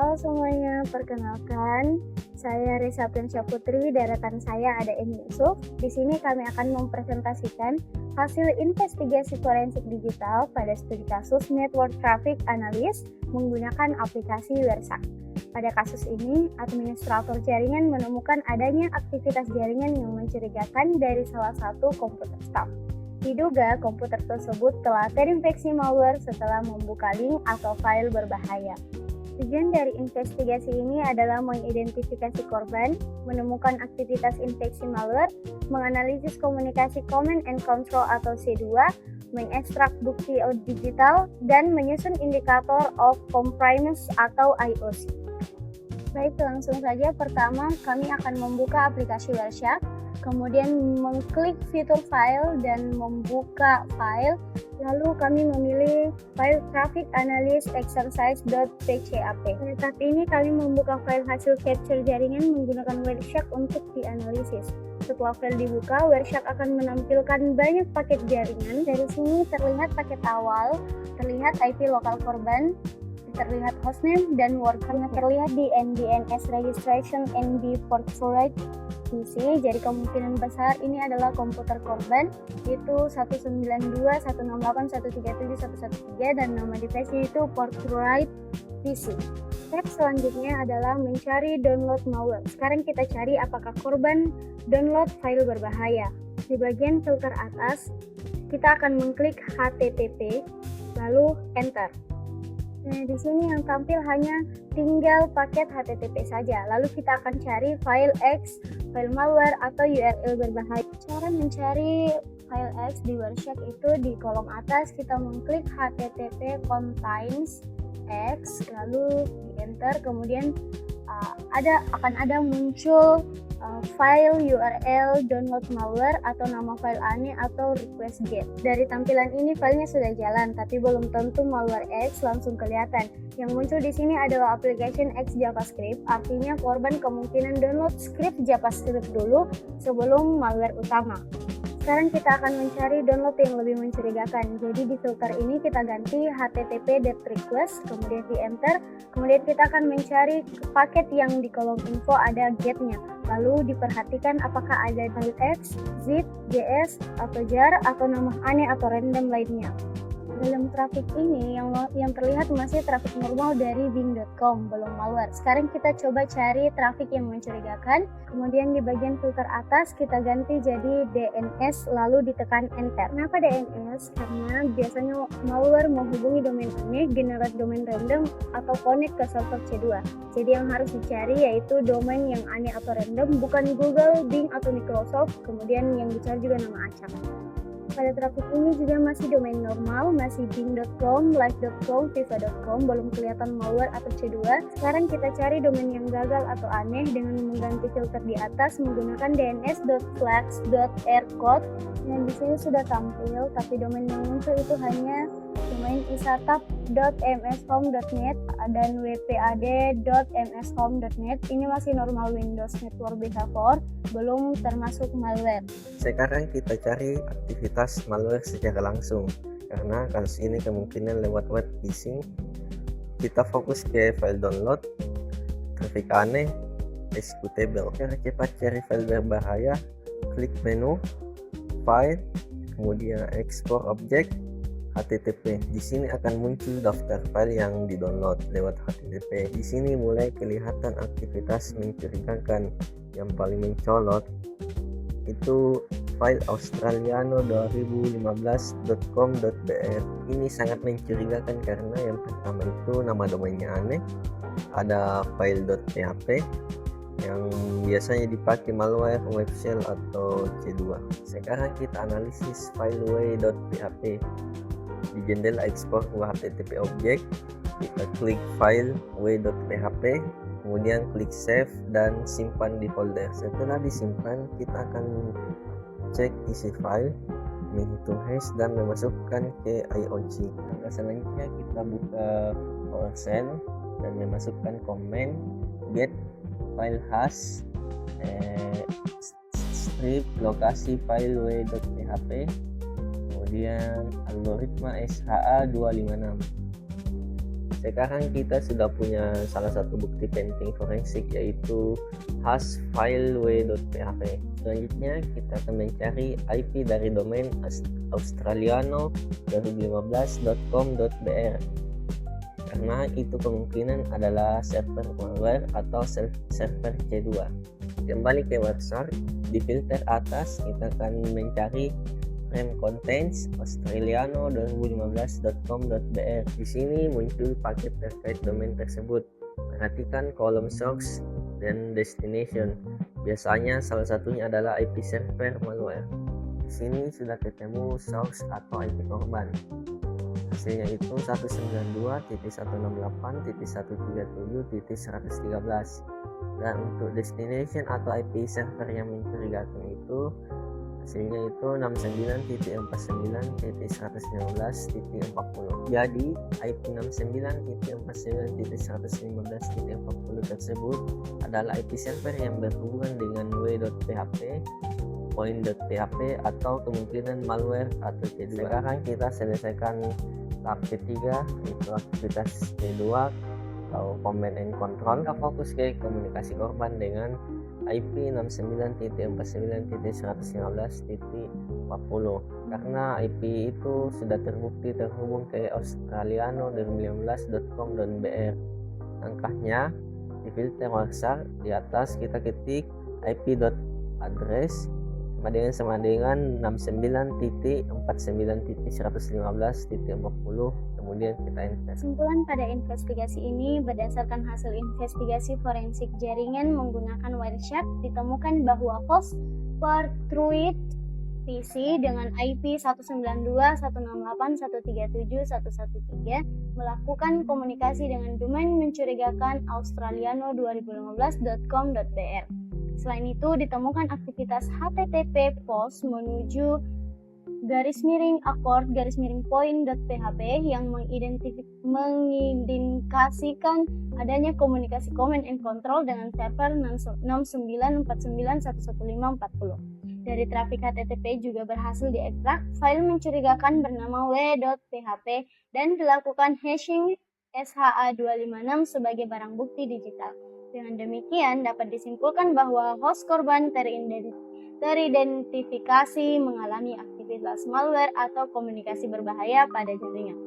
Halo semuanya, perkenalkan saya Risa Prinsya Putri dan rekan saya ada Emi Yusuf. Di sini kami akan mempresentasikan hasil investigasi forensik digital pada studi kasus Network Traffic Analysis menggunakan aplikasi Wersak. Pada kasus ini, administrator jaringan menemukan adanya aktivitas jaringan yang mencurigakan dari salah satu komputer staff. Diduga komputer tersebut telah terinfeksi malware setelah membuka link atau file berbahaya. Tujuan dari investigasi ini adalah mengidentifikasi korban, menemukan aktivitas infeksi malware, menganalisis komunikasi command and control atau C2, mengekstrak bukti digital, dan menyusun indikator of compromise atau IOC. Baik, langsung saja. Pertama, kami akan membuka aplikasi Wersak, kemudian mengklik fitur file dan membuka file. Lalu kami memilih file traffic analysis exercise.pcap. Pada saat ini kami membuka file hasil capture jaringan menggunakan Wersak untuk dianalisis. Setelah file dibuka, Wersak akan menampilkan banyak paket jaringan. Dari sini terlihat paket awal, terlihat IP lokal korban, terlihat hostname dan workernya terlihat di NDNS registration ND Portfolio PC. Jadi kemungkinan besar ini adalah komputer korban, itu 192.168.137.113 dan nama device itu Portfolio PC. Step selanjutnya adalah mencari download malware. Sekarang kita cari apakah korban download file berbahaya. Di bagian filter atas kita akan mengklik HTTP lalu enter. Nah, di sini yang tampil hanya tinggal paket HTTP saja. Lalu kita akan cari file X, file malware atau URL berbahaya. Cara mencari file X di Wersak itu di kolom atas kita mengklik HTTP contains X, lalu di enter, kemudian akan ada muncul file URL download malware atau nama file aneh atau request get. Dari tampilan ini filenya sudah jalan, tapi belum tentu malware X langsung kelihatan. Yang muncul di sini adalah application X JavaScript, artinya korban kemungkinan download script JavaScript dulu sebelum malware utama. Sekarang kita akan mencari download yang lebih mencurigakan. Jadi di filter ini kita ganti http://request, kemudian di enter. Kemudian kita akan mencari paket yang di kolom info ada getnya. Lalu diperhatikan apakah ada file X, zip, JS, atau jar, atau nama aneh atau random lainnya. Dalam traffic ini yang terlihat masih traffic normal dari bing.com, belum malware. Sekarang kita coba cari traffic yang mencurigakan. Kemudian di bagian filter atas kita ganti jadi DNS lalu ditekan enter. Kenapa DNS? Karena biasanya malware menghubungi domain aneh, generate domain random, atau connect ke server C2. Jadi yang harus dicari yaitu domain yang aneh atau random, bukan Google, Bing, atau Microsoft. Kemudian yang dicari juga nama acak. Pada traffic ini juga masih domain normal, masih bing.com, live.com, viva.com, belum kelihatan malware atau C2. Sekarang kita cari domain yang gagal atau aneh dengan mengganti filter di atas menggunakan dns.flags.aircode. Dan di sini sudah tampil, tapi domain yang muncul itu hanya domain isatap.mshome.net dan wpad.mshome.net. Ini masih normal Windows Network Beta 4, belum termasuk malware. Sekarang kita cari aktivitas malware secara langsung. Karena kasus ini kemungkinan lewat web phishing. Kita fokus ke file download, traffic aneh, executable. Cara cepat cari file berbahaya, klik menu, file, kemudian export object, HTTP. Di sini akan muncul daftar file yang di-download lewat HTTP. Di sini mulai kelihatan aktivitas mencurigakan. Yang paling mencolok itu file australiano2015.com.br. Ini sangat mencurigakan karena yang pertama itu nama domainnya aneh, ada file.php yang biasanya dipakai malware, web shell atau C2. Sekarang kita analisis file way.php. Di jendela export HTTP object, kita klik file way.php, kemudian klik save dan simpan di folder. Setelah disimpan, kita akan cek isi file, menghitung hash dan memasukkan ke IOC. Selanjutnya kita buka PowerShell dan memasukkan command get file hash strip lokasi file way.php, kemudian algoritma SHA256. Sekarang kita sudah punya salah satu bukti penting forensik, yaitu hash file w.php. Selanjutnya kita akan mencari IP dari domain australiano2015.com.br, karena itu kemungkinan adalah server malware atau server C2. Kembali ke website, di filter atas kita akan mencari frame contents australiano2015.com.br. Di sini muncul paket terkait domain tersebut. Perhatikan kolom source dan destination. Biasanya salah satunya adalah IP server malware. Di sini sudah ketemu source atau IP korban. Hasilnya itu 192.168.137.113. Dan untuk destination atau IP server yang mencurigakan itu hasilnya itu 69.49.115.40. Jadi IP 69.49.115.40 tersebut adalah IP server yang berhubungan dengan w.php, point.php, atau kemungkinan malware atau C2. Sekarang kita selesaikan tahap ketiga, yaitu aktivitas C2 atau command and control. Kita fokus ke komunikasi korban dengan IP 69.49.115.40, karena IP itu sudah terbukti terhubung ke australiano2015.com.br. Langkahnya, di filter WhatsApp di atas kita ketik ip.address sama dengan 69.49.115.40, kemudian kita enter. Kesimpulan pada investigasi ini, berdasarkan hasil investigasi forensik jaringan menggunakan Wireshark, ditemukan bahwa host Portruid PC dengan IP 192.168.137.113 melakukan komunikasi dengan domain mencurigakan australiano2015.com.br. Selain itu, ditemukan aktivitas HTTP post menuju _accord_point.php yang mengindikasikan adanya komunikasi command and control dengan server 6949.115.40. Dari trafik HTTP juga berhasil diekstrak file mencurigakan bernama w.php dan dilakukan hashing SHA-256 sebagai barang bukti digital. Dengan demikian, dapat disimpulkan bahwa host korban teridentifikasi mengalami aktivitas malware atau komunikasi berbahaya pada jaringan.